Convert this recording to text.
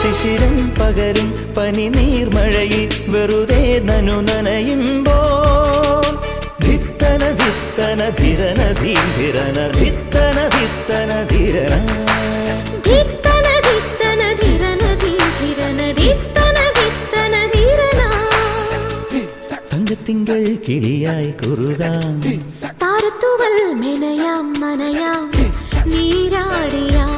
ശിശിരം പകരും പനി നീർമഴയിൽ വെറുതെ നനു നനയുമ്പോൾ ധിത്തന ധിത്തന ധിരന ധീരന ധിത്തന ധിത്തന ധിരന തങ്കത്തിങ്കൾ കിളിയായി കുറുകാം താരത്തുവൽ മെനയാം നനയാം നീരാടിയാം